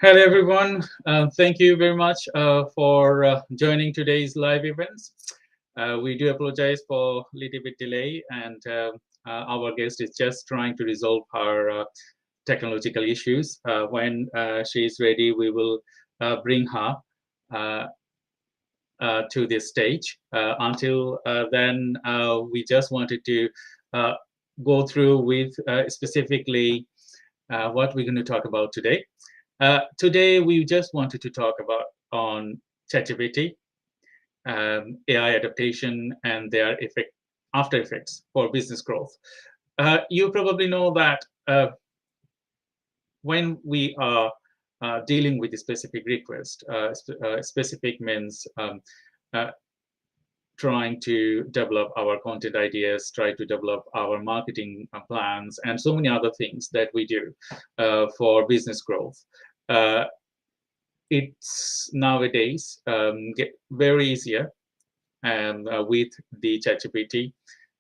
Hello, everyone. Thank you very much for joining today's live events. We do apologize for a little bit delay, and our guest is just trying to resolve her technological issues. When she is ready, we will bring her to this stage. Until then, we just wanted to go through with specifically what we're going to talk about today. Today, we just wanted to talk about on ChatGPT, AI adaptation, and their after effects for business growth. You probably know that when we are dealing with a specific request, specific means trying to develop our content ideas, try to develop our marketing plans, and so many other things that we do for business growth. It's nowadays get very easier and with the ChatGPT,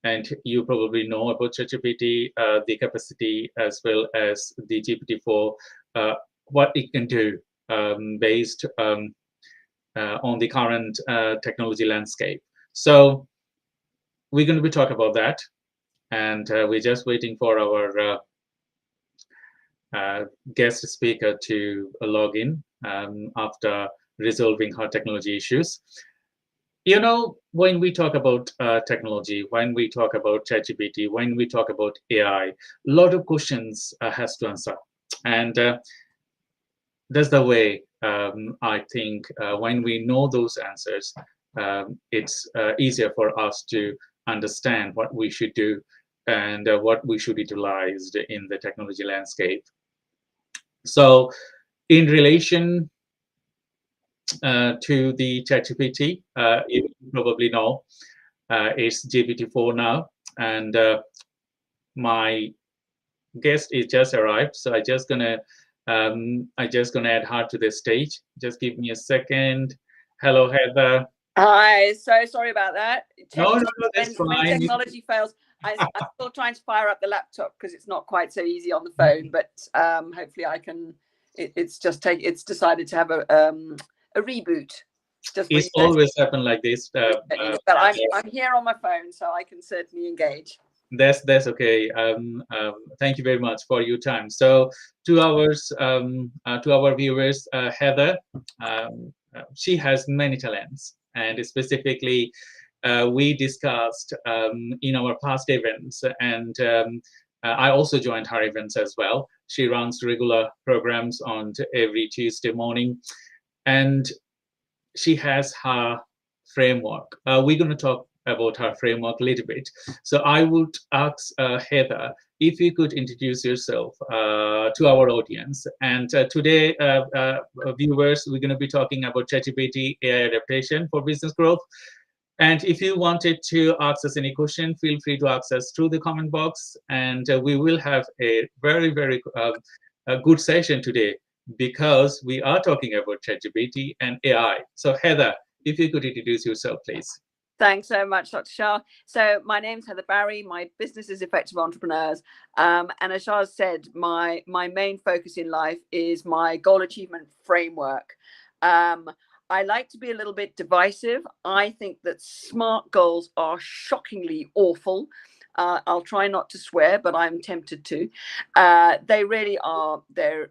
and you probably know about ChatGPT, the capacity as well as the GPT-4, what it can do based on the current technology landscape. So we're going to be talking about that, and we're just waiting for our guest speaker to log in after resolving her technology issues. You know, when we talk about technology, when we talk about ChatGPT, when we talk about AI, a lot of questions has to answer, and that's the way I think when we know those answers, it's easier for us to understand what we should do and what we should utilize in the technology landscape. So in relation to the ChatGPT, you probably know it's GPT-4 now, and my guest is just arrived, so I just gonna add her to the stage. Just give me a second. Hello, Heather. Hi, so sorry about that. No, that's when fine. technology fails, I'm still trying to fire up the laptop because it's not quite so easy on the phone. But hopefully, I can. It's decided to have a reboot. It's always happened like this. But I'm here on my phone, so I can certainly engage. That's okay. Thank you very much for your time. So to our viewers, Heather, she has many talents, and specifically, we discussed in our past events, and I also joined her events as well. She runs regular programs on every Tuesday morning, and she has her framework. We're going to talk about her framework a little bit. So I would ask Heather if you could introduce yourself to our audience. And today, viewers, we're going to be talking about ChatGPT AI adaptation for business growth. And if you wanted to ask us any question, feel free to ask us through the comment box. And we will have a very, very good session today because we are talking about ChatGPT and AI. So Heather, if you could introduce yourself, please. Thanks so much, Dr. Shah. So my name's Heather Barry. My business is Effective Entrepreneurs. And as Shah said, my main focus in life is my goal achievement framework. I like to be a little bit divisive. I think that SMART goals are shockingly awful. I'll try not to swear, but I'm tempted to. They really are. They're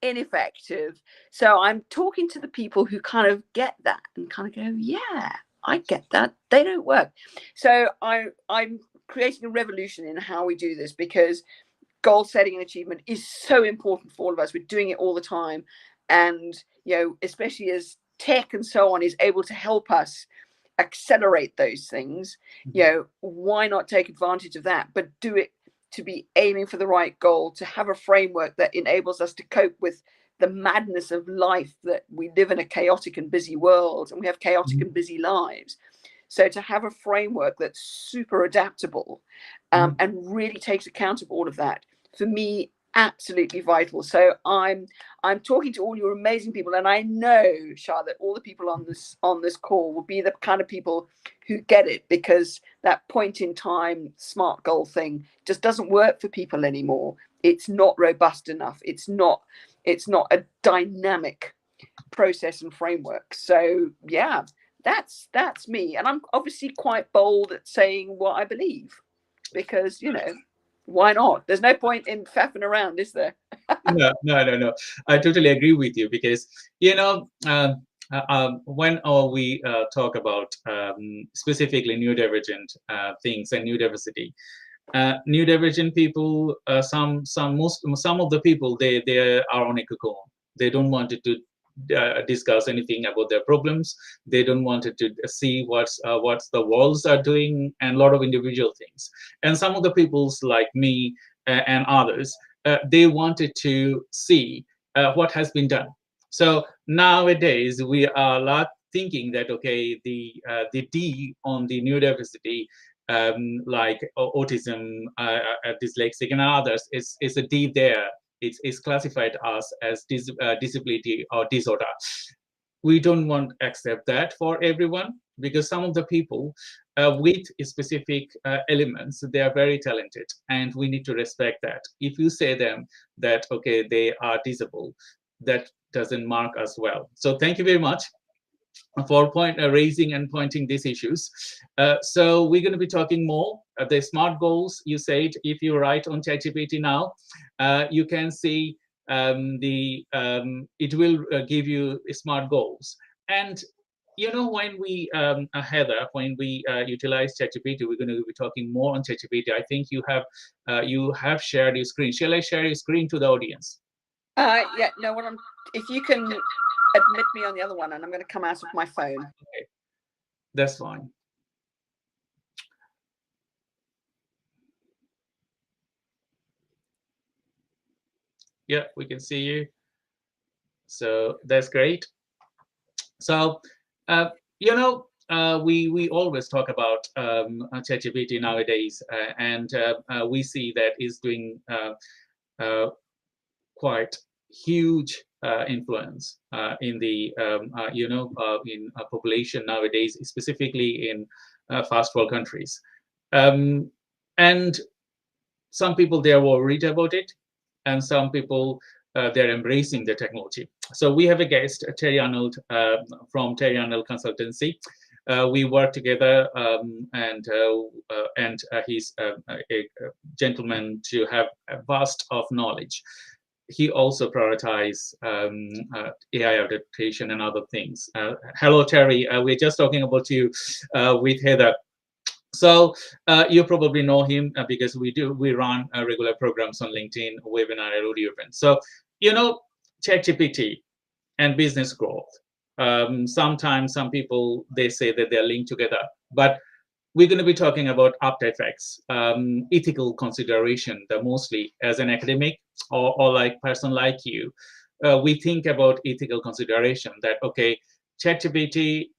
ineffective. So I'm talking to the people who kind of get that and kind of go, yeah, I get that. They don't work. So I'm creating a revolution in how we do this, because goal setting and achievement is so important for all of us. We're doing it all the time. And, especially as tech and so on is able to help us accelerate those things, why not take advantage of that, but do it to be aiming for the right goal, to have a framework that enables us to cope with the madness of life, that we live in a chaotic and busy world, and we have chaotic and busy lives. So to have a framework that's super adaptable, and really takes account of all of that, for me, absolutely vital. So I'm talking to all your amazing people, and I know, Shah, that all the people on this call will be the kind of people who get it, because that point in time SMART goal thing just doesn't work for people anymore. It's not robust enough. It's not a dynamic process and framework. So yeah, that's me. And I'm obviously quite bold at saying what I believe, because why not? There's no point in faffing around, is there? No, no, no, no. I totally agree with you, because when we talk about specifically neurodivergent things and neurodiversity, neurodivergent people, some of the people, they are on a cocoon. They don't want to discuss anything about their problems. They don't want to see what's the worlds are doing, and a lot of individual things. And some of the peoples like me and others, they wanted to see what has been done. So nowadays we are a lot thinking that, okay, the D on the neurodiversity, like autism, dyslexic, and others, is a D there. It's classified as disability or disorder. We don't want to accept that for everyone, because some of the people with specific elements, they are very talented, and we need to respect that. If you say them that, okay, they are disabled, that doesn't mark us well. So thank you very much for raising and pointing these issues. So we're going to be talking more. The SMART goals, you said, if you write on ChatGPT now, you can see it will give you SMART goals. And when we, Heather, when we utilize ChatGPT, we're going to be talking more on ChatGPT. I think you have shared your screen. Shall I share your screen to the audience? Yeah, no, if you can admit me on the other one, and I'm going to come out of my phone. Okay, that's fine. Yeah, we can see you. So that's great. So, we always talk about ChatGPT nowadays, and we see that is doing quite huge influence in the in population nowadays, specifically in fast world countries. And some people, they are worried about it, and some people, they're embracing the technology. So we have a guest, Terry Arnold, from Terry Arnold Consultancy. We work together, and he's a gentleman to have a vast of knowledge. He also prioritizes AI adaptation and other things. Hello, Terry. We're just talking about you with Heather. So you probably know him because we run regular programs on LinkedIn, webinar, and audio events. So ChatGPT and business growth. Sometimes some people, they say that they're linked together, but we're going to be talking about after effects, ethical consideration, that mostly as an academic or like person like you, we think about ethical consideration, that, okay, ChatGPT,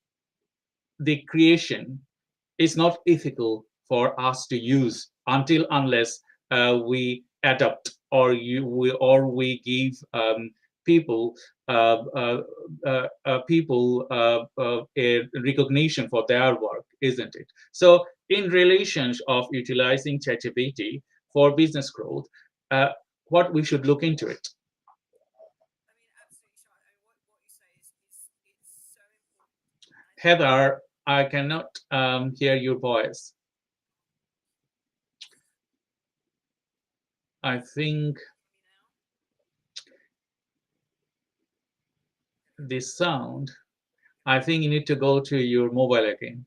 the creation is not ethical for us to use unless we adopt, or we give people a recognition for their work, isn't it? So, in relation of utilizing ChatGPT for business growth, uh, what we should look into it. Heather, I cannot hear your voice. I think this sound. I think you need to go to your mobile again.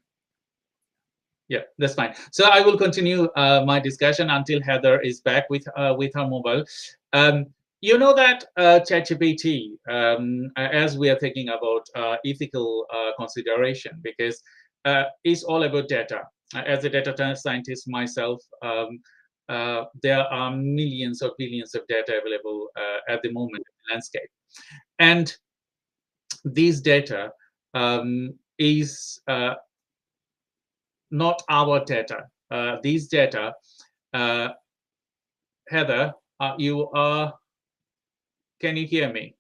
Yeah, that's fine. So I will continue my discussion until Heather is back with her mobile. Um, you know that ChatGPT, as we are thinking about ethical consideration, because it's all about data. As a data scientist myself, there are millions or billions of data available at the moment in the landscape, and these data is not our data. These data, uh, Heather, you are. Can you hear me?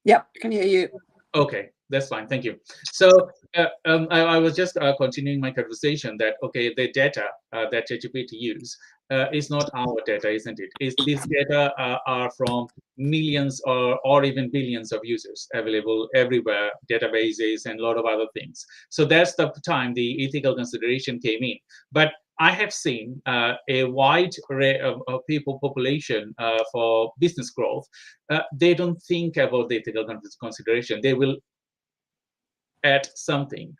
Yep, can hear you. Okay, that's fine. Thank you. So I was just continuing my conversation that okay, the data that ChatGPT use is not our data, isn't it? Is these data are from millions or even billions of users available everywhere, databases and a lot of other things. So that's the time the ethical consideration came in. But I have seen a wide array of people population for business growth. They don't think about the ethical consideration. They will add something,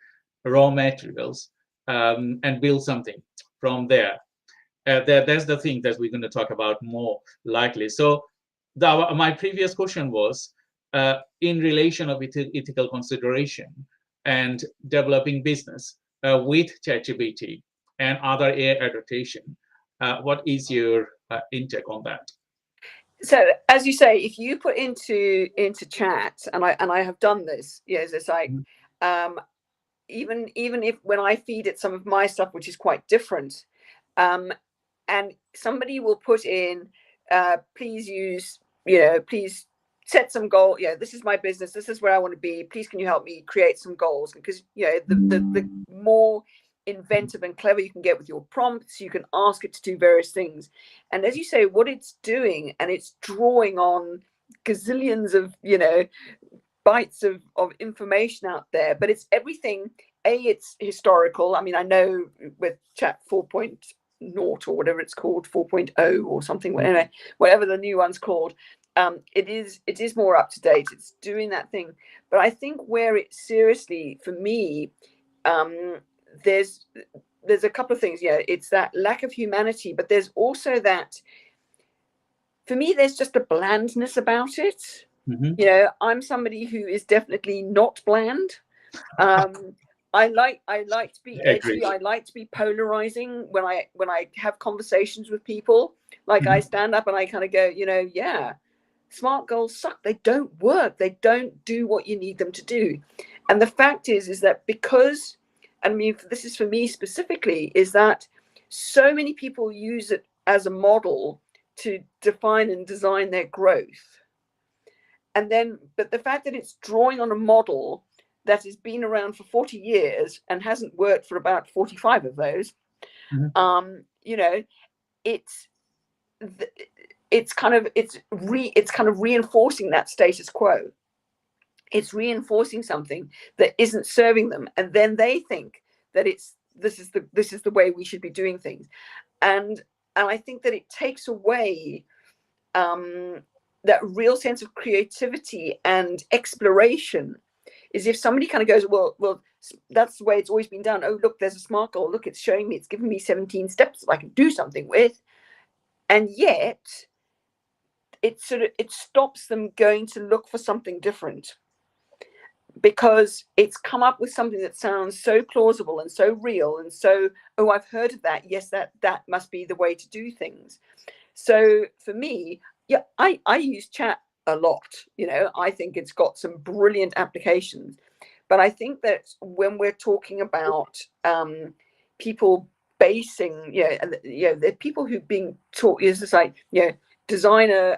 raw materials, and build something from there. That's the thing that we're going to talk about more likely. So my previous question was in relation of ethical consideration and developing business with ChatGPT and other AI adaptation. What is your intake on that? So as you say, if you put into chat, and I have done this, yes, it's like um even if when I feed it some of my stuff, which is quite different, um and somebody will put in, please use, please set some goal. This is my business, this is where I want to be, please can you help me create some goals? Because the more inventive and clever you can get with your prompts, you can ask it to do various things. And as you say, what it's doing, and it's drawing on gazillions of bytes of information out there, but it's everything. It's historical. I mean, I know with chat 4.0 or whatever it's called, 4.0 or something, anyway, whatever the new one's called, it is more up to date. It's doing that thing. But I think where it seriously, for me, there's a couple of things. It's that lack of humanity, but there's also that, for me, there's just a blandness about it. Mm-hmm. I'm somebody who is definitely not bland. I like to be Agreed. edgy. I like to be polarizing when I have conversations with people. Like, I Mm-hmm. stand up and I kind of go, smart goals suck. They don't work. They don't do what you need them to do. And the fact is that because, I mean, this is for me specifically, is that so many people use it as a model to define and design their growth. And then, but the fact that it's drawing on a model that has been around for 40 years and hasn't worked for about 45 of those, Mm-hmm. it's it's kind of reinforcing that status quo. It's reinforcing something that isn't serving them, and then they think that this is the way we should be doing things. And I think that it takes away that real sense of creativity and exploration. Is if somebody kind of goes, well, that's the way it's always been done. Oh, look, there's a smart goal. Look, it's showing me, it's giving me 17 steps that I can do something with. And yet it stops them going to look for something different, because it's come up with something that sounds so plausible and so real and so, oh, I've heard of that. Yes, that must be the way to do things. So for me, I use chat a lot. I think it's got some brilliant applications. But I think that when we're talking about people basing, the people who being taught is just like, design a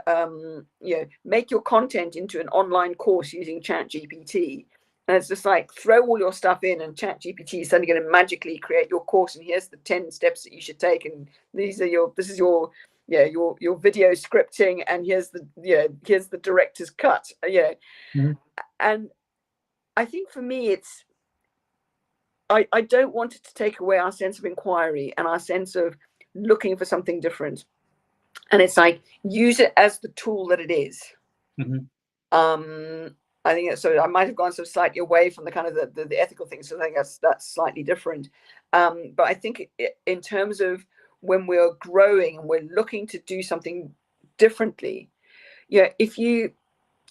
make your content into an online course using ChatGPT, and it's just like throw all your stuff in, and ChatGPT is suddenly going to magically create your course, and here's the 10 steps that you should take, and this is your your video scripting, and here's the director's cut. Mm-hmm. And I think for me it's I don't want it to take away our sense of inquiry and our sense of looking for something different. And it's like, use it as the tool that it is. Mm-hmm. I think so. I might have gone so slightly away from the kind of the ethical things. So I think that's slightly different. But I think in terms of when we're growing and we're looking to do something differently, if you,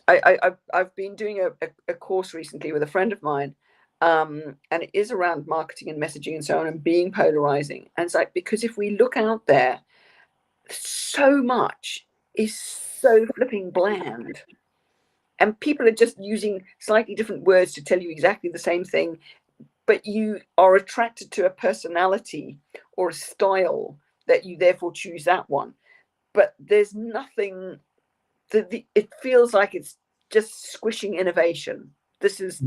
I've been doing a course recently with a friend of mine, and it is around marketing and messaging and so on, and being polarizing. And it's like, because if we look out there, so much is so flipping bland, and people are just using slightly different words to tell you exactly the same thing, but you are attracted to a personality or a style that you therefore choose that one. But there's nothing that it feels like it's just squishing innovation. This is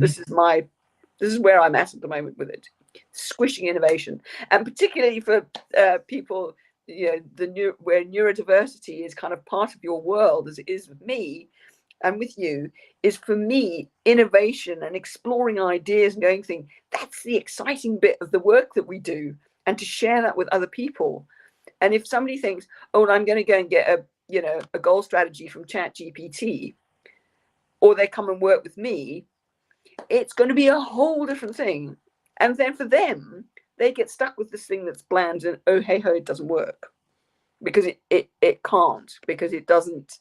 where I'm at the moment with it, squishing innovation, and particularly for people, where neurodiversity is kind of part of your world, as it is with me and with you. Is for me, innovation and exploring ideas and going thing, that's the exciting bit of the work that we do, and to share that with other people. And if somebody thinks, oh, I'm going to go and get a goal strategy from ChatGPT, or they come and work with me, it's going to be a whole different thing. And then for them, they get stuck with this thing that's bland, and oh hey ho, it doesn't work, because it can't, because it doesn't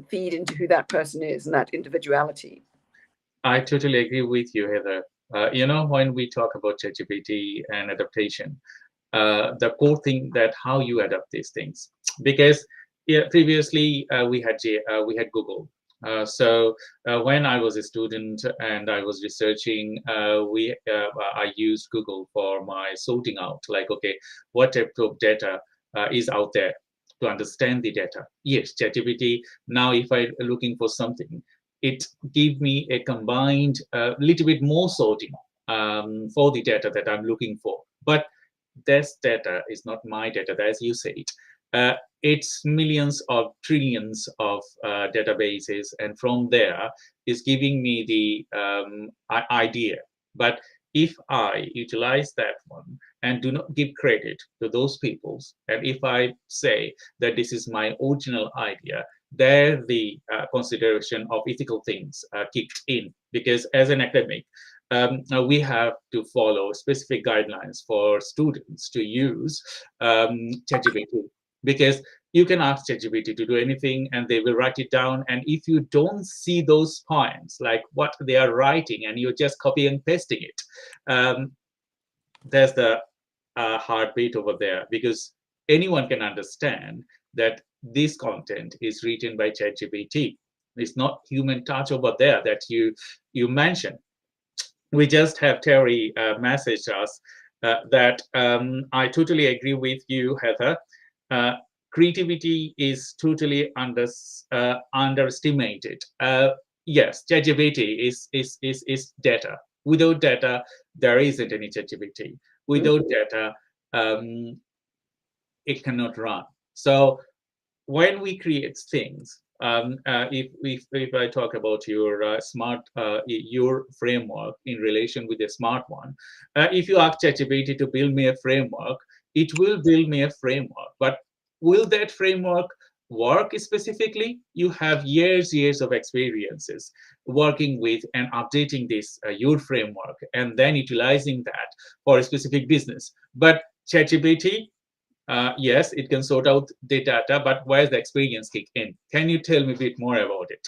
feed into who that person is and that individuality. I totally agree with you, Heather. When we talk about ChatGPT and adaptation, the core thing that how you adapt these things, because previously we had Google. So when I was a student and I was researching, I used Google for my sorting out, like, okay, what type of data is out there to understand the data. Yes, ChatGPT. Now, if I'm looking for something, it give me a combined little bit more sorting for the data that I'm looking for. But this data is not my data, as you said. It's millions or trillions of databases, and from there is giving me the idea. But if I utilize that one and do not give credit to those peoples, and if I say that this is my original idea, there the consideration of ethical things kicked in, because as an academic, we have to follow specific guidelines for students to use ChatGPT, because you can ask ChatGPT to do anything and they will write it down. And if you don't see those points, like what they are writing, and you're just copy and pasting it, there's the heartbeat over there, because anyone can understand that this content is written by ChatGPT. It's not human touch over there that you mentioned. We just have Terry message us that I totally agree with you, Heather. Creativity is totally underestimated. Yes, ChatGPT is data. Without data, there isn't any ChatGPT. Without data, it cannot run. So when we create things, if I talk about your your framework in relation with a smart one, if you ask ChatGPT to build me a framework, it will build me a framework. But will that framework work specifically? You have years of experiences working with and updating this your framework, and then utilizing that for a specific business. But ChatGPT, yes, it can sort out the data, but where's the experience kick in? Can you tell me a bit more about it?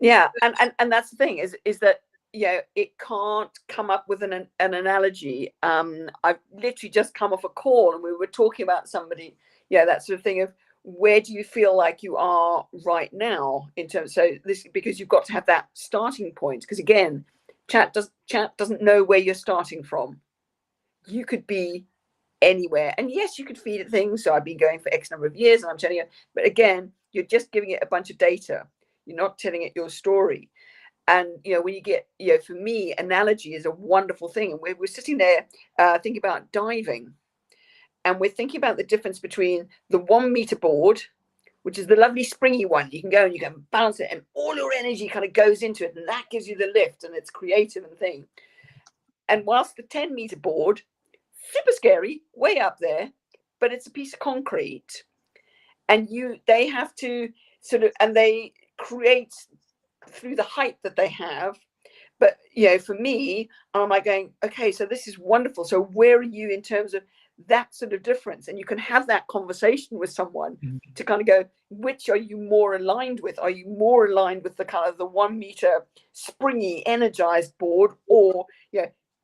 Yeah, and that's the thing, is that it can't come up with an analogy. I've literally just come off a call, and we were talking about somebody, that sort of thing of, where do you feel like you are right now in terms, so this, because you've got to have that starting point, because again, chat doesn't know where you're starting from. You could be anywhere. And yes, you could feed it things. So I've been going for X number of years, and I'm telling you, but again, you're just giving it a bunch of data. You're not telling it your story. And when you get, for me, analogy is a wonderful thing. And we're sitting there thinking about diving, and we're thinking about the difference between the 1 meter board, which is the lovely springy one. You can go and you can balance it, and all your energy kind of goes into it, and that gives you the lift, and it's creative and thing. And whilst the 10 meter board, super scary, way up there, but it's a piece of concrete, and they have to sort of, and they create through the height that they have. But for me, am I going, okay, so this is wonderful, so where are you in terms of that sort of difference? And you can have that conversation with someone to kind of go, which are you more aligned with? Are you more aligned with the kind of the 1 meter springy energized board, or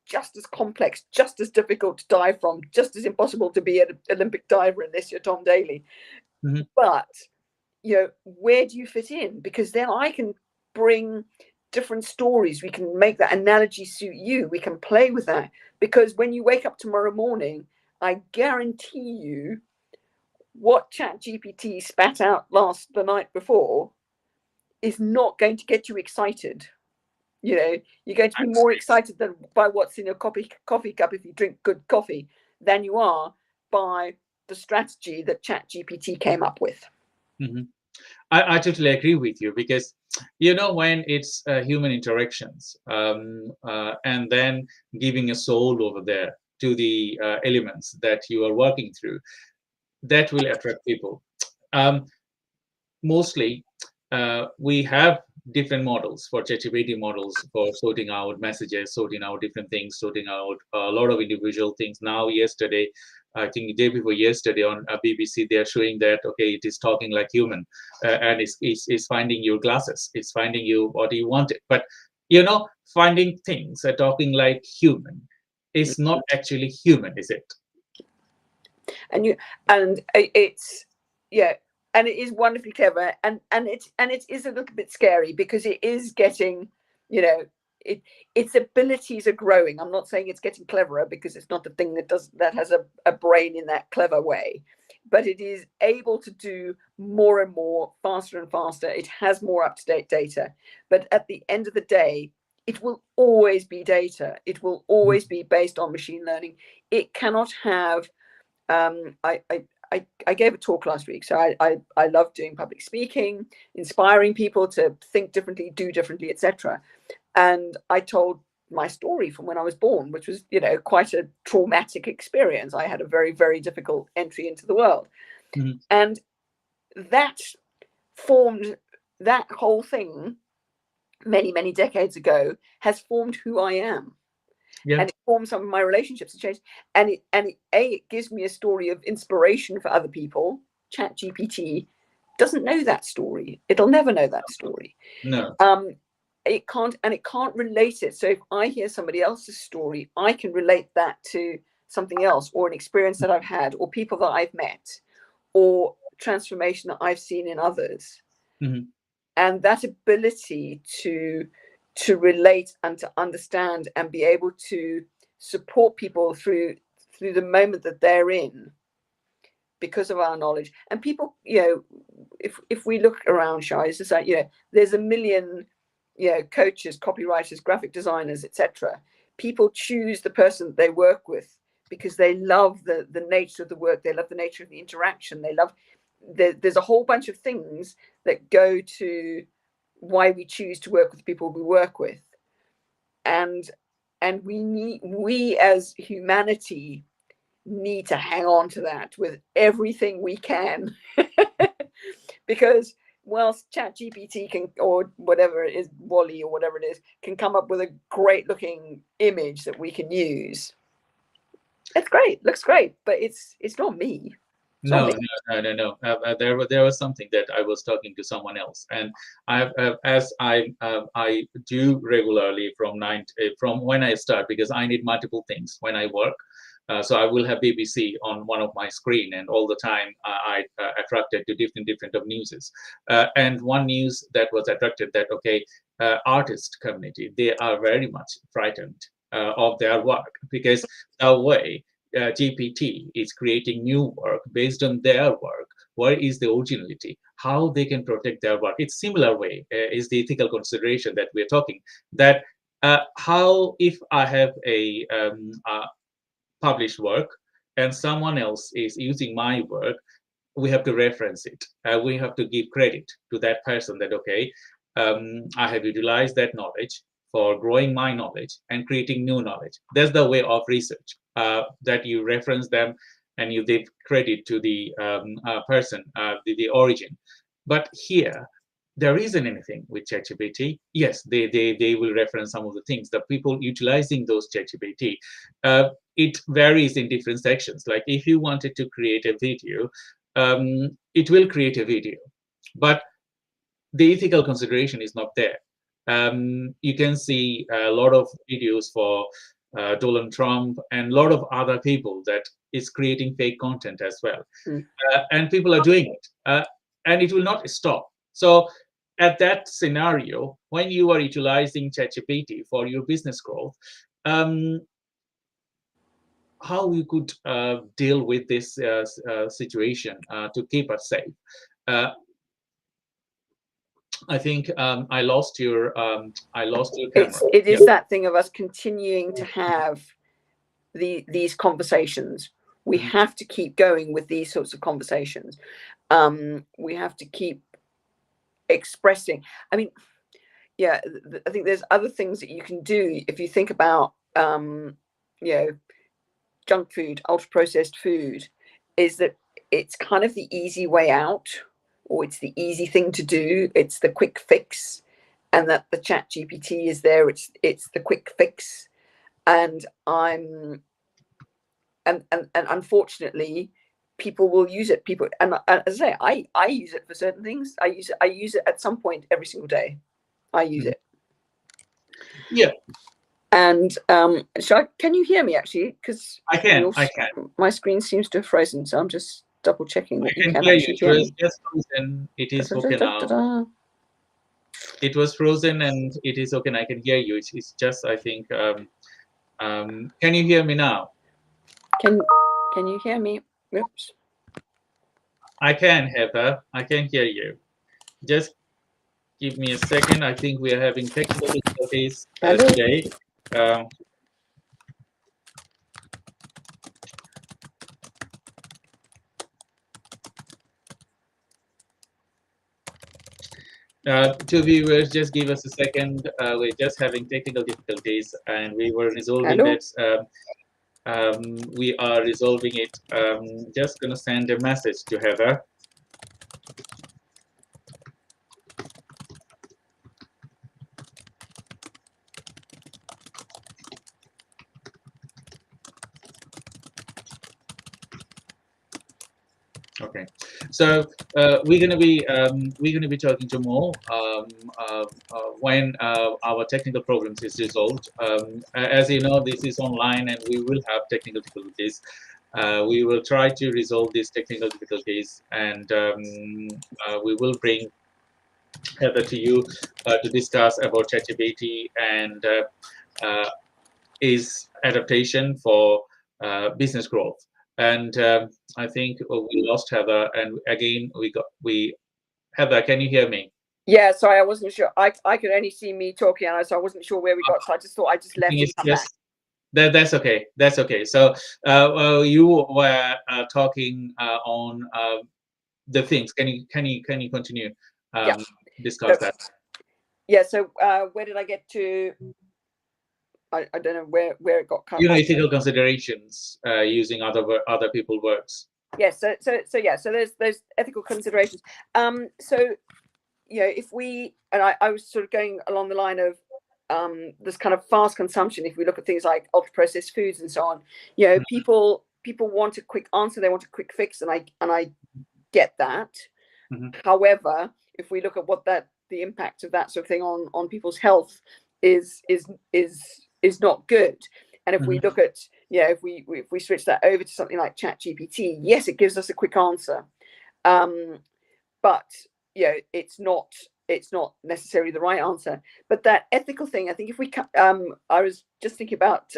just as complex, just as difficult to dive from, just as impossible to be an Olympic diver unless you're Tom Daley? But where do you fit in? Because then I can bring different stories. We can make that analogy suit you. We can play with that, because when you wake up tomorrow morning, I guarantee you what ChatGPT spat out the night before is not going to get you excited. You're going to be more excited by what's in your coffee cup, if you drink good coffee, than you are by the strategy that ChatGPT came up with. I totally agree with you, because when it's human interactions, and then giving a soul over there to the elements that you are working through, that will attract people. Mostly we have different models for ChatGPT models for sorting out messages, sorting out different things, sorting out a lot of individual things. Now, yesterday, I think the day before yesterday on BBC, they are showing that, okay, it is talking like human, and it's finding your glasses, it's finding you what you wanted. But, finding things, talking like human is not actually human, is it? And it's, and it is wonderfully clever, and it is a little bit scary, because it is getting, its abilities are growing. I'm not saying it's getting cleverer, because it's not the thing that has a brain in that clever way, but it is able to do more and more, faster and faster. It has more up-to-date data, but at the end of the day, it will always be data. It will always be based on machine learning. It cannot have I gave a talk last week, so I love doing public speaking, inspiring people to think differently, do differently, etc. And I told my story from when I was born, which was, quite a traumatic experience. I had a very, very difficult entry into the world. And that whole thing many, many decades ago has formed who I am. Yeah. And it forms some of my relationships and change. And it gives me a story of inspiration for other people. ChatGPT doesn't know that story. It'll never know that story. No. It can't relate it. So if I hear somebody else's story, I can relate that to something else, or an experience that I've had, or people that I've met, or transformation that I've seen in others. And that ability to relate and to understand and be able to support people through the moment that they're in, because of our knowledge. And people, if we look around, Shai, it's just like, there's a million, coaches, copywriters, graphic designers, etc. People choose the person that they work with because they love the nature of the work. They love the nature of the interaction. They love, there's a whole bunch of things that go to why we choose to work with people we work with. And we as humanity need to hang on to that with everything we can. Because whilst ChatGPT can, or whatever it is, Wally or whatever it is, can come up with a great looking image that we can use, it's great, looks great, but it's not me. No. There was something that I was talking to someone else, and as I do regularly from when I start, because I need multiple things when I work. So I will have BBC on one of my screen, and all the time I attracted to different of newses. And one news that was attracted, that okay, artist community, they are very much frightened of their work, because the way GPT is creating new work based on their work, where is the originality? How they can protect their work? It's similar way is the ethical consideration that we're talking. That how if I have a published work and someone else is using my work, we have to reference it. We have to give credit to that person that, okay, I have utilized that knowledge for growing my knowledge and creating new knowledge. That's the way of research, that you reference them and you give credit to the person, the origin. But here, there isn't anything with ChatGPT. Yes, they will reference some of the things. The people utilizing those ChatGPT, it varies in different sections. Like if you wanted to create a video, it will create a video, but the ethical consideration is not there. You can see a lot of videos for Donald Trump and a lot of other people that is creating fake content as well. And people are doing it, and it will not stop. So at that scenario, when you are utilizing ChatGPT for your business growth, how you could deal with this situation to keep us safe. I think I lost your camera. It is that thing of us continuing to have these conversations. We have to keep going with these sorts of conversations. We have to keep expressing. I mean, yeah, I think there's other things that you can do if you think about, junk food, ultra processed food, is that it's kind of the easy way out, or it's the easy thing to do. It's the quick fix, and that the Chat GPT is there. It's the quick fix, and and unfortunately, people will use it. People, and as I say, I use it for certain things. I use it at some point every single day. I use it. Yeah. And can you hear me actually? Because I can. My screen seems to have frozen, so I'm just double checking that you can hear actually hear me. Just frozen. It is okay now. It was frozen and it is okay. I can hear you. It's just, I think. Can you hear me now? Can you hear me? Oops. I can, Heather. I can hear you. Just give me a second. I think we are having technical difficulties today. To viewers, just give us a second. We're just having technical difficulties, and we were resolving that. We are resolving it. Just gonna send a message to Heather. Okay, so we're gonna be talking to more when our technical problems is resolved. As you know, this is online, and we will have technical difficulties. We will try to resolve these technical difficulties, and we will bring Heather to you to discuss about ChatGPT and is adaptation for business growth. And I think we lost Heather, and again we Heather, can you hear me? Yeah, sorry, I wasn't sure. I could only see me talking, and so I wasn't sure where we got. So I just thought I just left and come back. That's okay. That's okay. So you were talking on the things. Can you continue? Discuss that. Yeah. So where did I get to? I don't know where it got cut. Ethical considerations using other people's works. Yes. So there's ethical considerations. So if we, and I was sort of going along the line of this kind of fast consumption. If we look at things like ultra processed foods and so on, people want a quick answer. They want a quick fix, and I get that. However, if we look at what the impact of that sort of thing on people's health is not good. And if we look at if we switch that over to something like ChatGPT, yes, it gives us a quick answer, but it's not necessarily the right answer. But that ethical thing, I think if we I was just thinking about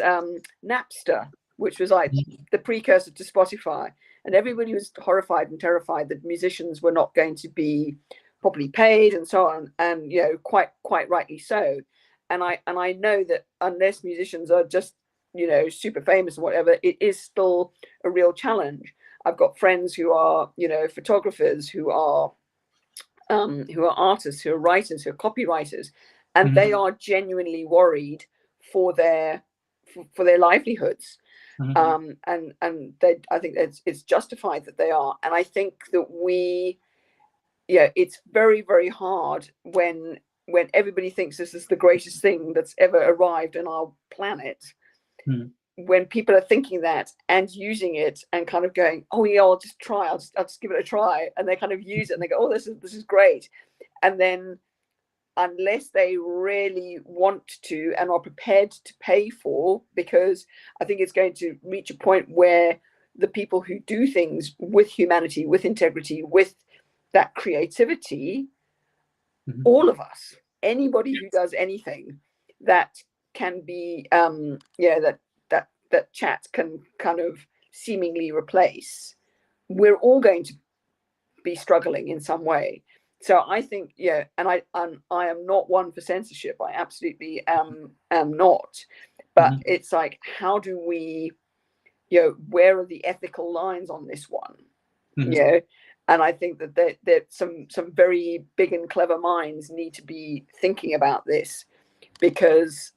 Napster. which was like the precursor to Spotify. And everybody was horrified and terrified that musicians were not going to be properly paid and so on. And, you know, quite rightly so. And I know that unless musicians are just, you know, super famous and whatever, it is still a real challenge. I've got friends who are, you know, photographers, who are artists, who are writers, who are copywriters, and they are genuinely worried for their livelihoods. And they, I think it's justified that they are. And I think that it's very, very hard when everybody thinks this is the greatest thing that's ever arrived on our planet. When people are thinking that and using it and kind of going, oh yeah, I'll just give it a try, and they kind of use it and they go, oh, this is great, and then unless they really want to and are prepared to pay for, because I think it's going to reach a point where the people who do things with humanity, with integrity, with that creativity, all of us, anybody who does anything that can be that chat can kind of seemingly replace, we're all going to be struggling in some way. So I think, and I am not one for censorship. I absolutely am not. But it's like, how do we, where are the ethical lines on this one? And I think that some very big and clever minds need to be thinking about this, because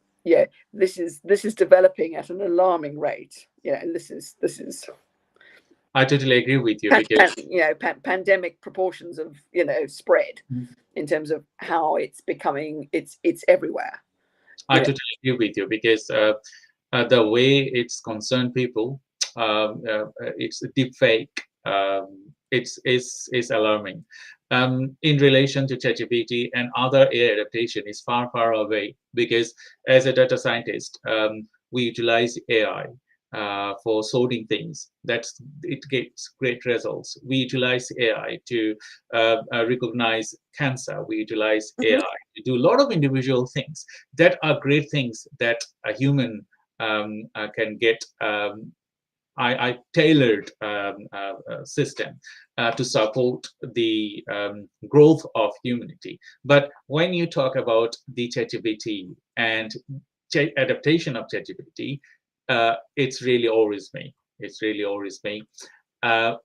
this is developing at an alarming rate. And this is I totally agree with you, because pandemic proportions of spread in terms of how it's becoming. It's everywhere. I totally agree with you, because the way it's concerned people, it's deep fake. It's alarming. In relation to ChatGPT and other AI adaptation is far, far away, because as a data scientist, we utilize AI for sorting things. It gets great results. We utilize AI to recognize cancer. We utilize AI to do a lot of individual things that are great things that a human can get. I tailored system to support the growth of humanity. But when you talk about the ChatGPT and adaptation of ChatGPT, it's really always me. It's really always me.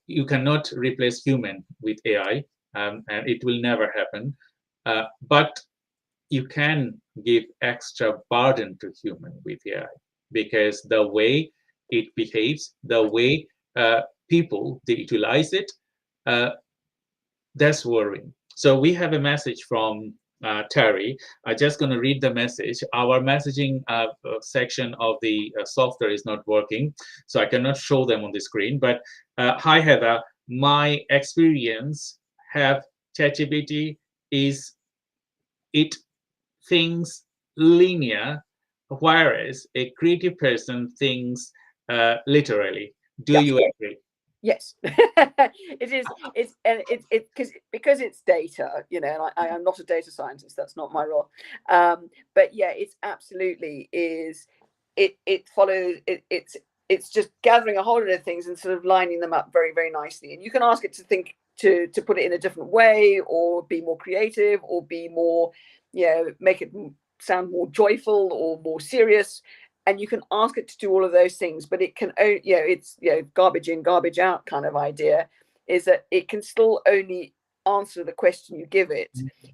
You cannot replace human with AI, and it will never happen. But you can give extra burden to human with AI, because the way it behaves, the way people they utilize it, that's worrying. So we have a message from Terry. I'm just going to read the message. Our messaging section of the software is not working, so I cannot show them on the screen. But hi, Heather. My experience have ChatGPT is it thinks linear, whereas a creative person thinks literally. Do you agree? Yes, it is. It's because it's data, and I am not a data scientist. That's not my role. But yeah, it's absolutely is. It follows. It's just gathering a whole lot of things and sort of lining them up very, very nicely. And you can ask it to think to put it in a different way, or be more creative, or be more, make it sound more joyful or more serious. And you can ask it to do all of those things, but it can, it's, garbage in, garbage out kind of idea, is that it can still only answer the question you give it.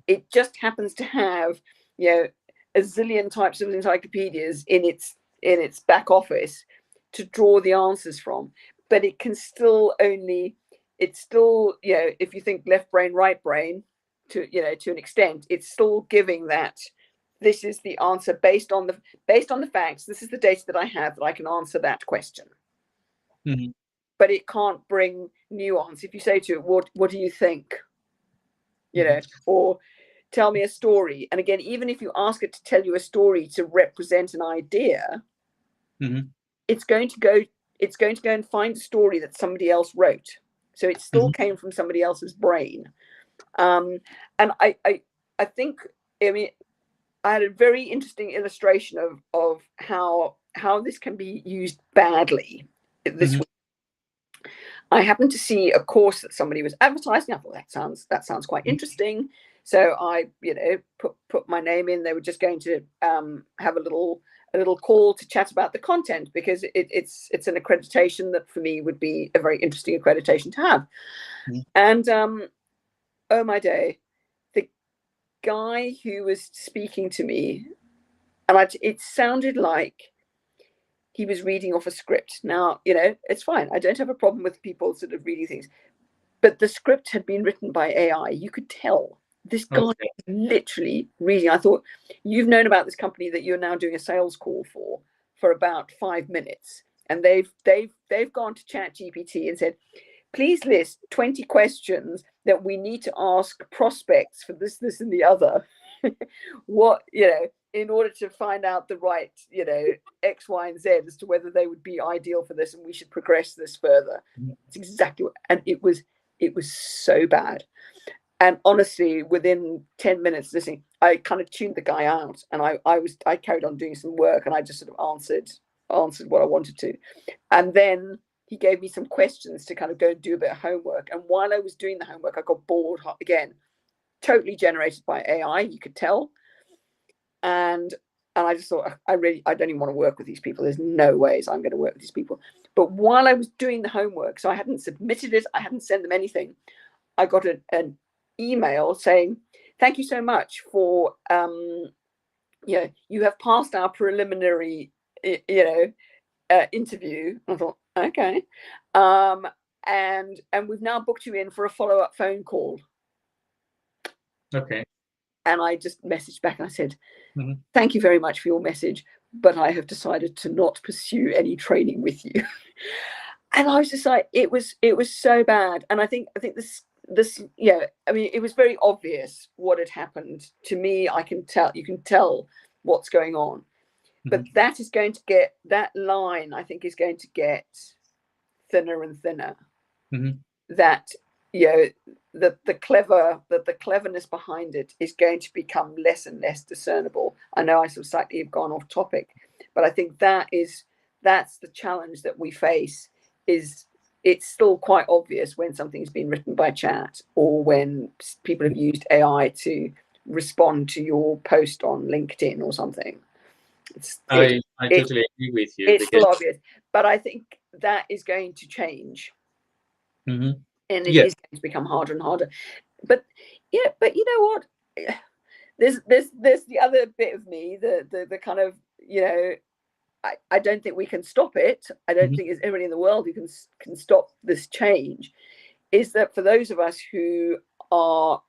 It just happens to have, a zillion types of encyclopedias in its back office to draw the answers from. But it can still only, it's still, if you think left brain, right brain, to an extent, it's still giving that. This is the answer based on the facts. This is the data that I have that I can answer that question. But it can't bring nuance. If you say to it, what do you think? Or tell me a story. And again, even if you ask it to tell you a story to represent an idea, it's going to go and find a story that somebody else wrote. So it still came from somebody else's brain. And I think, I mean, I had a very interesting illustration of how this can be used badly this Mhm. week. I happened to see a course that somebody was advertising. I thought that sounds quite interesting. So I, put my name in. They were just going to have a little call to chat about the content, because it's an accreditation that for me would be a very interesting accreditation to have. Mhm. And oh my day, the guy who was speaking to me, and it sounded like he was reading off a script. Now, it's fine. I don't have a problem with people sort of reading things, but the script had been written by AI. You could tell this guy Okay. literally reading. I thought, you've known about this company that you're now doing a sales call for about 5 minutes, and they've gone to ChatGPT and said, please list 20 questions that we need to ask prospects for this, and the other. What, in order to find out the right, X, Y, and Z as to whether they would be ideal for this and we should progress this further. It's exactly what, and it was so bad. And honestly, within 10 minutes listening, I kind of tuned the guy out, and I carried on doing some work, and I just sort of answered what I wanted to. And then he gave me some questions to kind of go and do a bit of homework. And while I was doing the homework, I got bored again. Totally generated by AI, you could tell. And I just thought, I don't even want to work with these people. There's no ways I'm going to work with these people. But while I was doing the homework, so I hadn't submitted it, I hadn't sent them anything, I got an email saying, thank you so much for, you have passed our preliminary, interview. I thought, okay. And we've now booked you in for a follow-up phone call. Okay. And I just messaged back and I said, Mhm. thank you very much for your message, but I have decided to not pursue any training with you. And I was just like, it was so bad. And I think this, I mean, it was very obvious what had happened to me. You can tell what's going on. But Mhm. that is going to get, that line, I think, is going to get thinner and thinner. Mhm. That, the cleverness behind it is going to become less and less discernible. I know I sort of slightly have gone off topic, but I think that's the challenge that we face. Is it's still quite obvious when something's been written by chat, or when people have used AI to respond to your post on LinkedIn or something. It's it, I it totally agree with you it's because still obvious, but I think that is going to change, Mhm. and it Yes. is going to become harder and harder. But but you know what? There's the other bit of me, the kind of, I don't think we can stop it. I don't Mhm. think there's anybody in the world who can stop this change. Is that for those of us who are,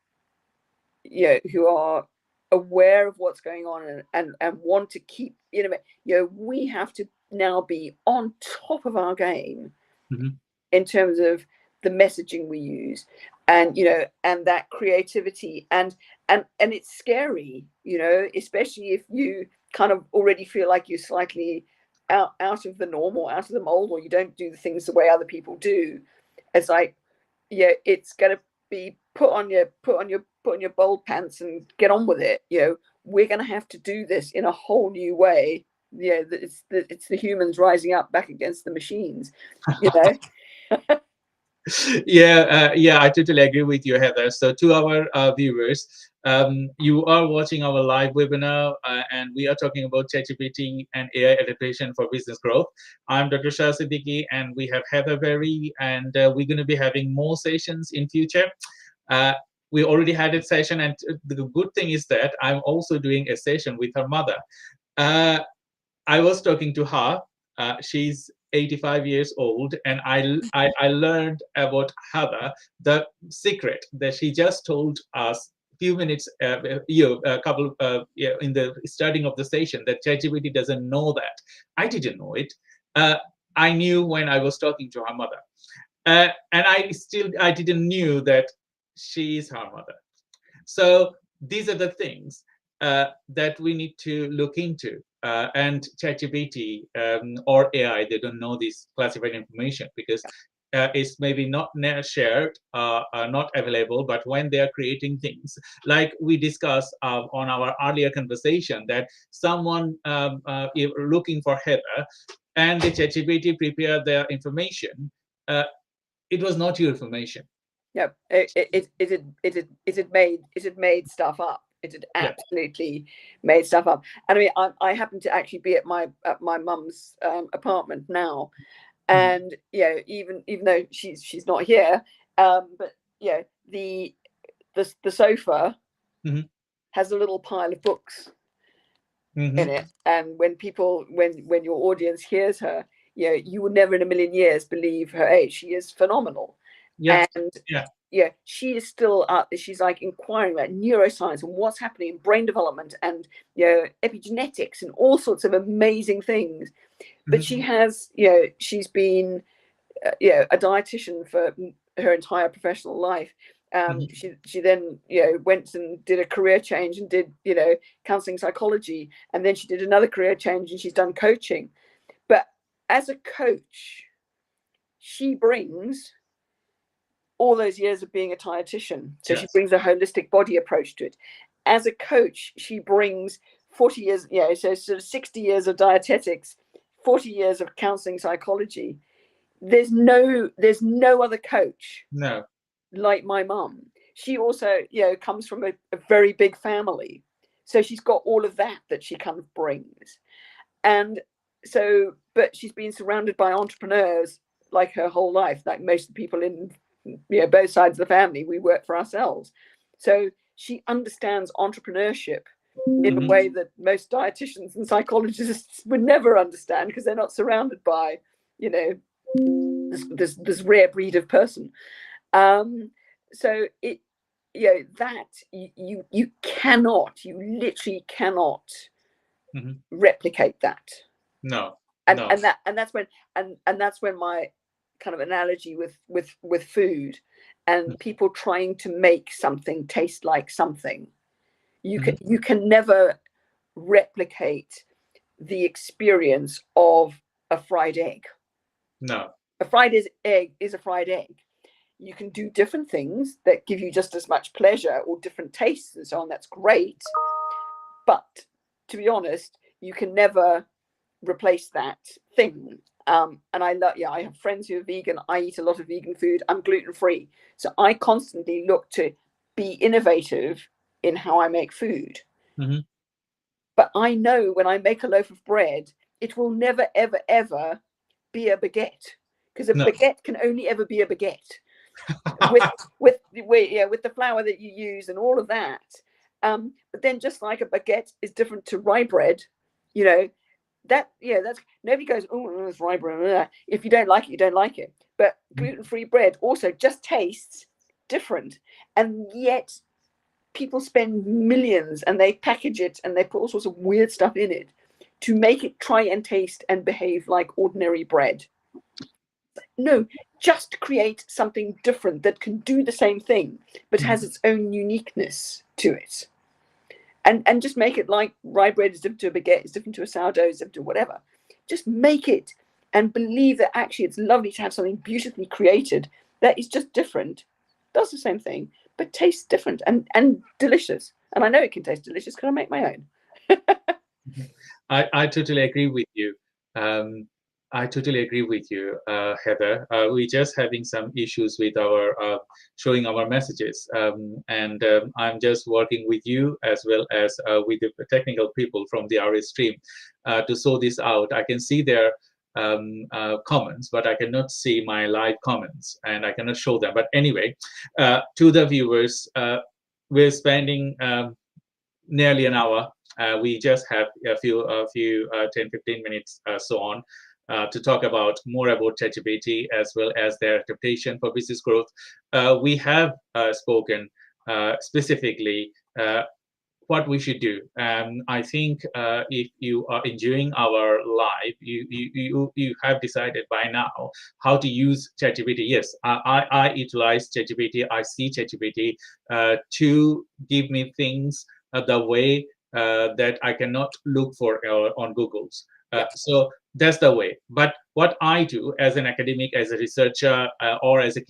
who are aware of what's going on, and want to keep, we have to now be on top of our game Mhm. in terms of the messaging we use, and and that creativity, and it's scary, especially if you kind of already feel like you're slightly out of the norm, or out of the mold, or you don't do the things the way other people do. It's like, it's going to be put on your bold pants and get on with it. We're going to have to do this in a whole new way. It's the humans rising up back against the machines. you know Yeah, I totally agree with you, Heather. So, to our viewers, you are watching our live webinar, and we are talking about ChatGPT and AI adaptation for business growth. I'm Dr. Shah Siddiqui, and we have Heather Berry, and we're going to be having more sessions in future. Uh, we already had a session, and the good thing is that I'm also doing a session with her mother. Uh, I was talking to her. She's 85 years old, and I learned about Heather, the secret that she just told us few minutes, a couple, in the starting of the session, that ChatGPT doesn't know that. I didn't know it. Uh, I knew when I was talking to her mother, and I didn't knew that she is her mother. So these are the things that we need to look into. And ChatGPT or AI, they don't know this classified information because is maybe not shared, not available, but when they are creating things, like we discussed on our earlier conversation, that someone looking for Heather, and the ChatGPT prepare their information, it was not your information. Yeah, it had made stuff up. It had Yeah. absolutely made stuff up. And I mean, I happen to actually be at my mum's apartment now, and even though she's not here, but the sofa Mm-hmm. has a little pile of books Mm-hmm. in it, and when your audience hears her, you will never in a million years believe her age. She is phenomenal. Yeah. And yeah, she is still up. She's like inquiring about neuroscience and what's happening in brain development and epigenetics and all sorts of amazing things. But she has, she's been a dietitian for her entire professional life. She then went and did a career change and did counseling psychology, and then she did another career change and she's done coaching. But as a coach, she brings all those years of being a dietitian, so she brings a holistic body approach to it. As a coach, she brings 40 years, so sort of 60 years of dietetics, 40 years of counseling psychology. There's no other coach no. like my mum. She also comes from a very big family, so she's got all of that she kind of brings. And so, but she's been surrounded by entrepreneurs like her whole life, like most of the people in both sides of the family. We work for ourselves, so she understands entrepreneurship in a way that most dietitians and psychologists would never understand, because they're not surrounded by this rare breed of person. So it that you cannot, you literally cannot replicate that. No. And no. and that's when my kind of analogy with food and people trying to make something taste like something, you can never replicate the experience of a fried egg. No. A fried egg is a fried egg. You can do different things that give you just as much pleasure or different tastes and so on. That's great. But to be honest, you can never replace that thing. And I have friends who are vegan. I eat a lot of vegan food. I'm gluten free. So I constantly look to be innovative in how I make food. But I know when I make a loaf of bread, it will never, ever, ever be a baguette, because a baguette can only ever be a baguette with the flour that you use and all of that. But then, just like a baguette is different to rye bread, that's nobody goes, oh, it's rye bread. If you don't like it, you don't like it. But gluten-free bread also just tastes different, and yet people spend millions and they package it and they put all sorts of weird stuff in it to make it try and taste and behave like ordinary bread. No, just create something different that can do the same thing but has its own uniqueness to it. And just make it like rye bread is different to a baguette, is different to a sourdough, is different to whatever. Just make it and believe that actually it's lovely to have something beautifully created that is just different, does the same thing, but tastes different and delicious. And I know it can taste delicious because I make my own. I totally agree with you. Heather. We're just having some issues with our showing our messages, and I'm just working with you as well as with the technical people from the RS stream to sort this out. I can see their comments, but I cannot see my live comments, and I cannot show them. But anyway, to the viewers, we're spending nearly an hour. We just have a few 10, 15 minutes so on to talk about more about ChatGPT as well as their adaptation for business growth. We have spoken specifically what we should do. I think if you are enjoying our live, you have decided by now how to use ChatGPT. Yes, I utilize ChatGPT. I see ChatGPT to give me things the way that I cannot look for on Google's. So That's the way. But what I do as an academic, as a researcher, or as a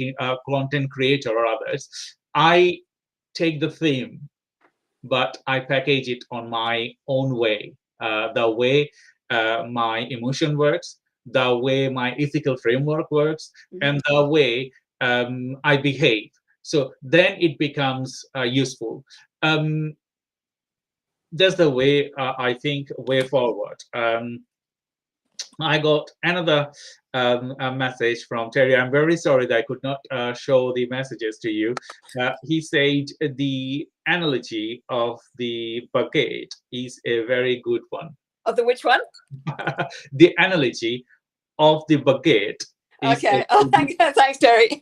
content creator or others, I take the theme, but I package it on my own way. The way my emotion works, the way my ethical framework works, and the way I behave. So then it becomes useful. Um, that's the way, I think, way forward. I got another a message from Terry. I'm very sorry that I could not show the messages to you. He said the analogy of the baguette is a very good one. Of the which one? The analogy of the baguette is a Okay. Oh, thanks, Terry.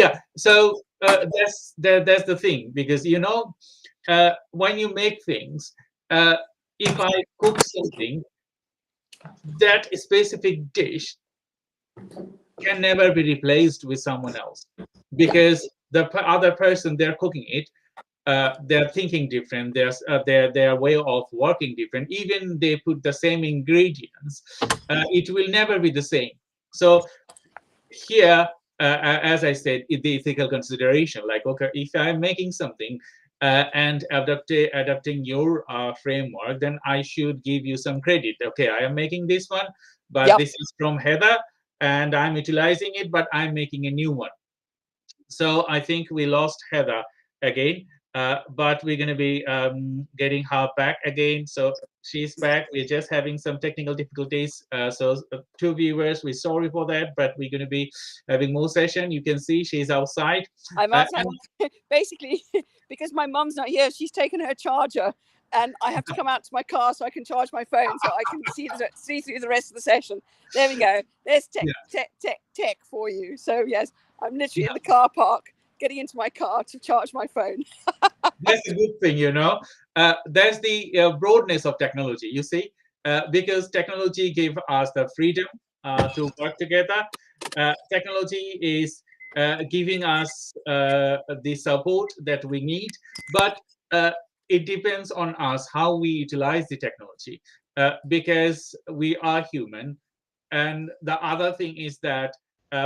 yeah. So that's the thing, because when you make things, uh, if I cook something, that specific dish can never be replaced with someone else, because the other person they're cooking it, they're thinking different, their way of working different, even they put the same ingredients, it will never be the same. So here, as I said, the ethical consideration, like, okay, if I'm making something and adapting your framework, then I should give you some credit. Okay, I am making this one, but Yep. this is from Heather, and I'm utilizing it, but I'm making a new one. So I think we lost Heather again, but we're going to be getting her back again. So she's back. We're just having some technical difficulties. To viewers, we're sorry for that, but we're going to be having more session. You can see she's outside. I'm outside. And Basically, because my mum's not here, she's taken her charger, and I have to come out to my car so I can charge my phone so I can see through the rest of the session. There we go. There's yeah, tech for you. So yes, I'm literally in the car park, getting into my car to charge my phone. that's a good thing. That's the broadness of technology, you see, because technology gave us the freedom to work together. Technology is giving us the support that we need, but uh, it depends on us how we utilize the technology, because we are human. And the other thing is that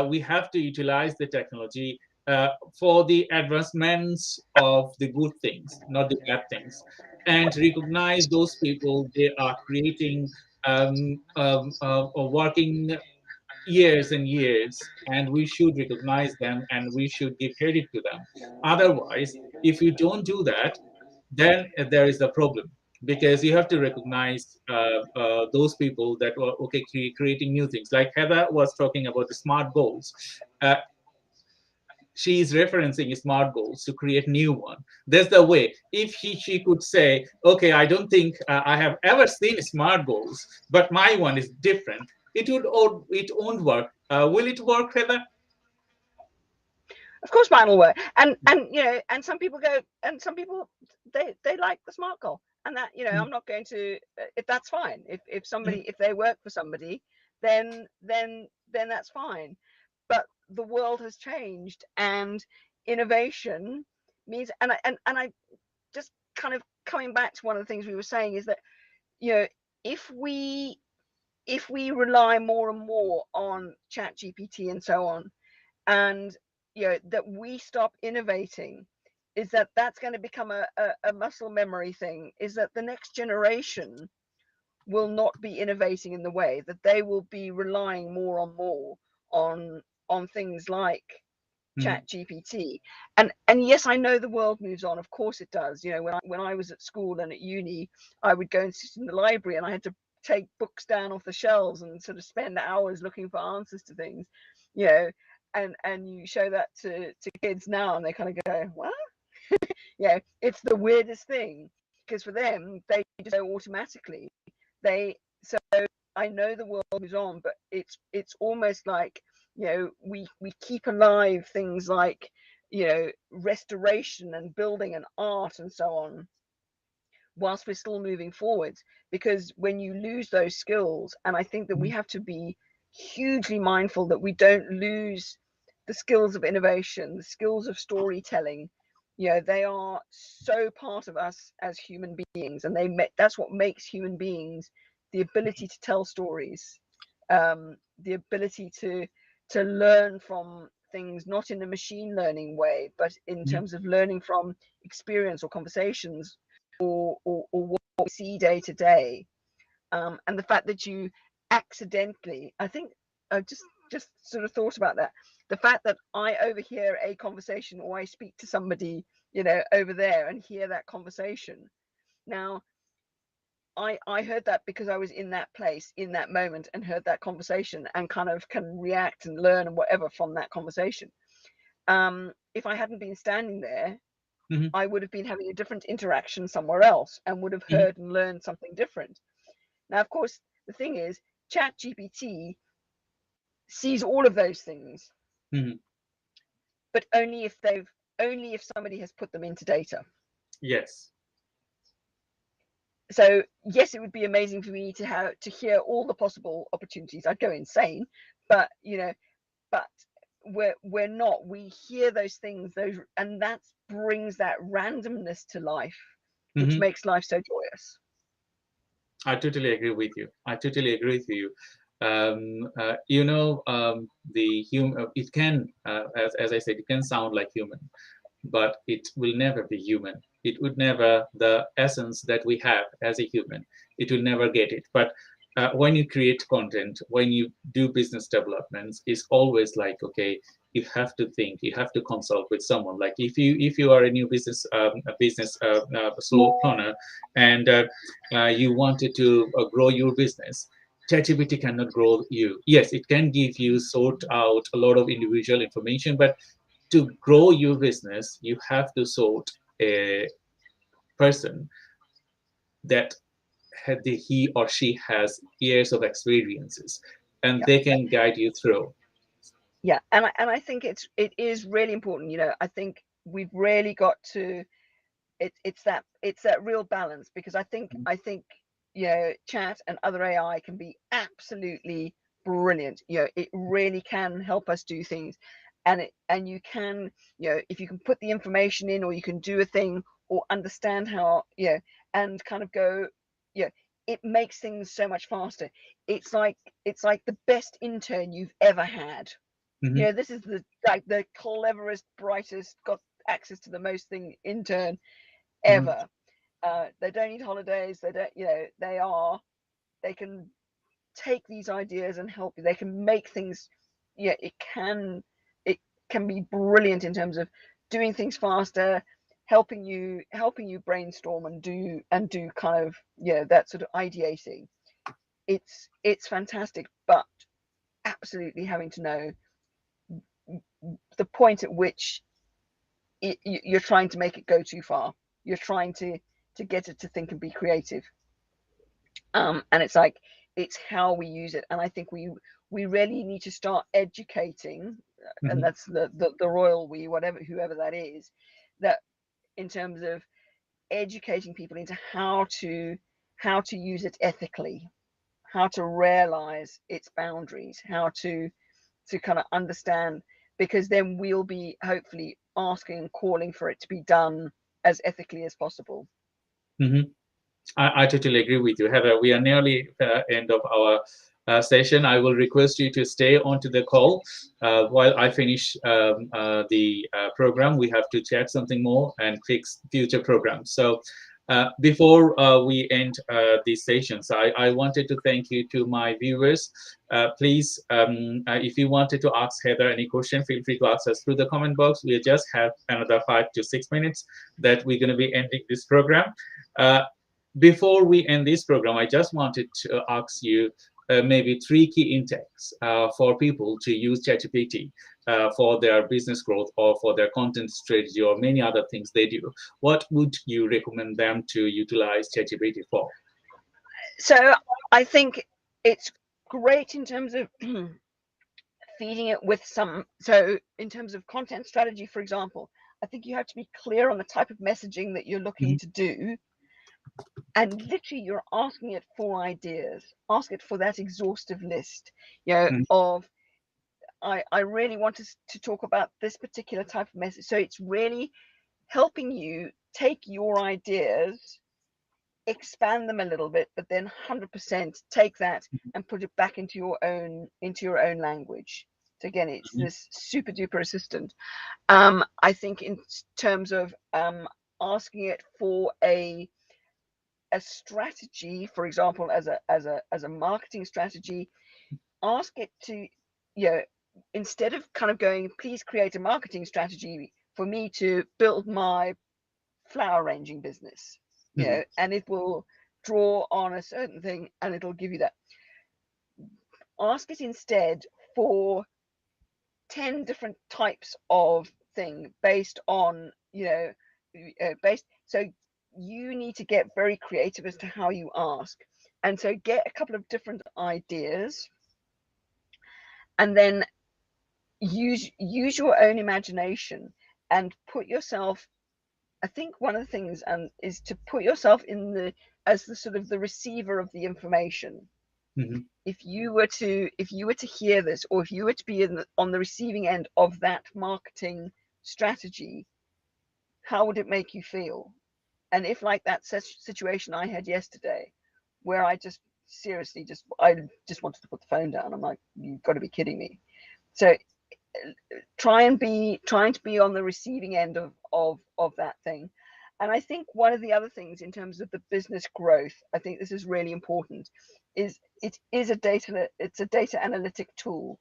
we have to utilize the technology for the advancements of the good things, not the bad things, and recognize those people they are creating, or working years and years, and we should recognize them and we should give credit to them. Otherwise, if you don't do that, then there is a problem, because you have to recognize those people that were okay creating new things. Like Heather was talking about the smart goals. Uh, she is referencing smart goals to create new one. That's the way. If she could say, okay, I don't think I have ever seen smart goals, but my one is different. It won't work. Will it work, Heather? Of course mine will work. And some people go, and some people they like the smart goal, and that I'm not going to, if that's fine, if somebody, if they work for somebody, then that's fine. But the world has changed, and innovation means, and I just kind of coming back to one of the things we were saying is that you know if we rely more and more on chat gpt and so on, and that we stop innovating, is that's going to become a muscle memory thing, is that the next generation will not be innovating in the way that they will be relying more and more on things like Mhm. chat gpt. And yes, I know the world moves on, of course it does. When I was at school and at uni, I would go and sit in the library and I had to take books down off the shelves and sort of spend hours looking for answers to things, you know and you show that to kids now and they kind of go, what? It's the weirdest thing, because for them they just go automatically. So I know the world moves on, but it's almost like we keep alive things like restoration and building and art and so on, whilst we're still moving forward. Because when you lose those skills, and I think that we have to be hugely mindful that we don't lose the skills of innovation, the skills of storytelling, they are so part of us as human beings, and that's what makes human beings: the ability to tell stories, the ability to learn from things, not in a machine learning way, but in terms of learning from experience or conversations, or what we see day to day. And the fact that you accidentally, I think I just sort of thought about that. The fact that I overhear a conversation, or I speak to somebody, over there, and hear that conversation. Now, I heard that because I was in that place, in that moment, and heard that conversation, and kind of can react and learn and whatever from that conversation. If I hadn't been standing there, Mm-hmm. I would have been having a different interaction somewhere else, and would have heard and learned something different. Now, of course, the thing is, ChatGPT sees all of those things, Mm-hmm. but only if somebody has put them into data. Yes. So yes, it would be amazing for me to hear all the possible opportunities. I'd go insane, but but we're not. We hear those things, and that brings that randomness to life, which Mm-hmm. makes life so joyous. I totally agree with you. I totally agree with you. The human, it can, as I said, it can sound like human, but it will never be human. It would never, the essence that we have as a human, it will never get it. But when you create content, when you do business developments, it's always like, okay, you have to think, you have to consult with someone. Like if you are a new business slow planner, and you wanted to grow your business, ChatGPT cannot grow you. Yes, it can give you sort out a lot of individual information, but to grow your business, you have to sort a person that he or she has years of experiences, and Yeah, they can guide you through. yeah, and I think it is really important. I think we've really got to. It's that real balance, because I think chat and other AI can be absolutely brilliant. It really can help us do things, and you can, if you can put the information in, or you can do a thing, or understand how, and kind of go, it makes things so much faster. It's like the best intern you've ever had. Hmm. This is the cleverest, brightest, got access to the most thing intern Hmm. ever. They don't need holidays. They don't, they can take these ideas and help you. They can make things, it can be brilliant in terms of doing things faster, helping you brainstorm and do kind of, that sort of ideating. It's fantastic, but absolutely having to know the point at which you're trying to make it go too far. You're trying to get it to think and be creative. And it's how we use it. And I think we really need to start educating, and Hmm. that's the royal we, whatever, whoever that is, that in terms of educating people into how to use it ethically, how to realize its boundaries, how to kind of understand, because then we'll be hopefully asking and calling for it to be done as ethically as possible. Hmm. I totally agree with you, Heather. We are nearly end of our session. I will request you to stay onto the call while I finish the program. We have to chat something more and fix future programs. So before we end these sessions, I wanted to thank you to my viewers. Please, if you wanted to ask Heather any question, feel free to ask us through the comment box. We just have another 5 to 6 minutes that we're going to be ending this program. Uh, Before we end this program, I just wanted to ask you maybe 3 key intakes for people to use ChatGPT for their business growth or for their content strategy or many other things they do. What would you recommend them to utilize ChatGPT for? So I think it's great in terms of feeding it with some. So in terms of content strategy, for example, I think you have to be clear on the type of messaging that you're looking Mhm. to do, and literally you're asking it for ideas. Ask it for that exhaustive list, Mhm. of, I really want to talk about this particular type of message. So it's really helping you take your ideas, expand them a little bit, but then 100% take that and put it back into your own language. So again, it's this super duper assistant. I think in terms of asking it for a strategy, for example, as a marketing strategy, ask it to, instead of kind of going, please create a marketing strategy for me to build my flower arranging business, and it will draw on a certain thing and it'll give you that. Ask it instead for 10 different types of thing based on, so you need to get very creative as to how you ask. And so get a couple of different ideas and then use your own imagination and put yourself, I think one of the things is to put yourself as the sort of the receiver of the information. If you were to hear this, or if you were to be on the receiving end of that marketing strategy, how would it make you feel? And if, like that situation I had yesterday, where I just seriously I just wanted to put the phone down. I'm like, you've got to be kidding me. So trying to be on the receiving end of that thing. And I think one of the other things in terms of the business growth, I think this is really important, is it's a data analytic tool.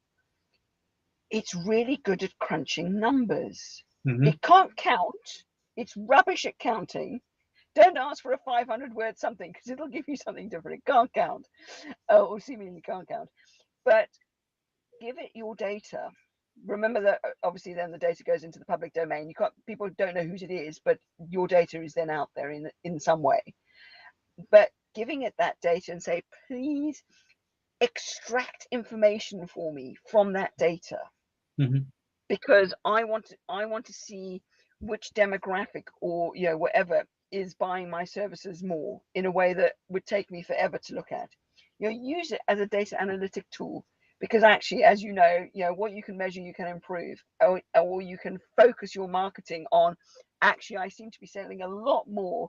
It's really good at crunching numbers. It can't count. It's rubbish at counting. Don't ask for a 500-word something, because it'll give you something different. It can't count, or seemingly can't count. But give it your data. Remember that obviously then the data goes into the public domain. People don't know whose it is, but your data is then out there in some way. But giving it that data and say, please extract information for me from that data, because I want to see which demographic or whatever is buying my services more in a way that would take me forever to look at. Use it as a data analytic tool, because actually, as what you can measure, you can improve, or you can focus your marketing on. Actually, I seem to be selling a lot more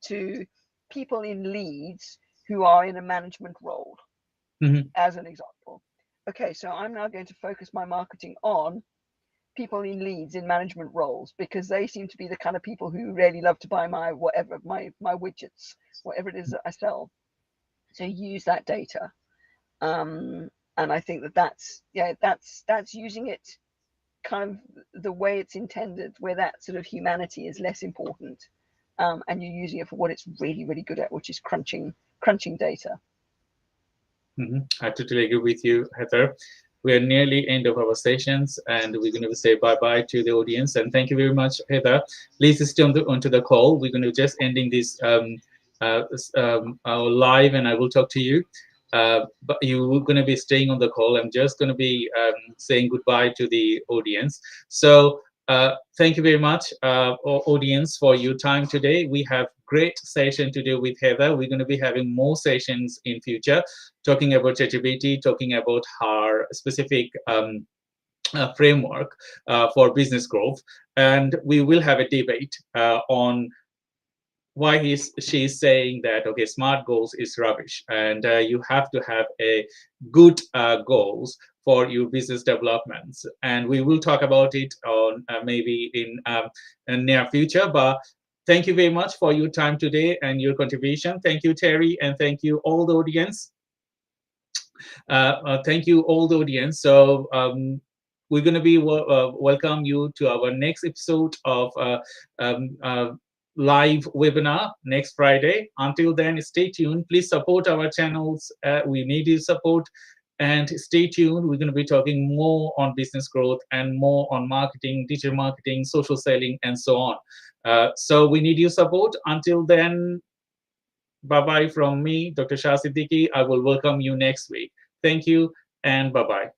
to people in leads who are in a management role, as an example. Okay, so I'm now going to focus my marketing on people in leads in management roles, because they seem to be the kind of people who really love to buy my widgets, whatever it is that I sell. So use that data. And I think that's using it kind of the way it's intended, where that sort of humanity is less important, and you're using it for what it's really, really good at, which is crunching data. I totally agree with you, Heather. We are nearly end of our sessions, and we're going to say bye-bye to the audience. And thank you very much, Heather. Please stay onto the call. We're going to just ending this our live, and I will talk to you. But you're going to be staying on the call. I'm just going to be saying goodbye to the audience. So thank you very much, audience, for your time today. We have great session to do with Heather. We're going to be having more sessions in future, talking about ChatGPT, talking about her specific framework for business growth. And we will have a debate on why she's saying that, okay, smart goals is rubbish, and you have to have a good goals for your business developments. And we will talk about it on maybe in near future. But thank you very much for your time today and your contribution. Thank you, Terry, and thank you all the audience. Thank you all the audience. So we're going to be welcome you to our next episode of live webinar next Friday. Until then, stay tuned. Please support our channels. We need your support. And stay tuned. We're going to be talking more on business growth and more on marketing, digital marketing, social selling, and so on. So we need your support. Until then, bye-bye from me, Dr. Shah Siddiqui. I will welcome you next week. Thank you, and bye-bye.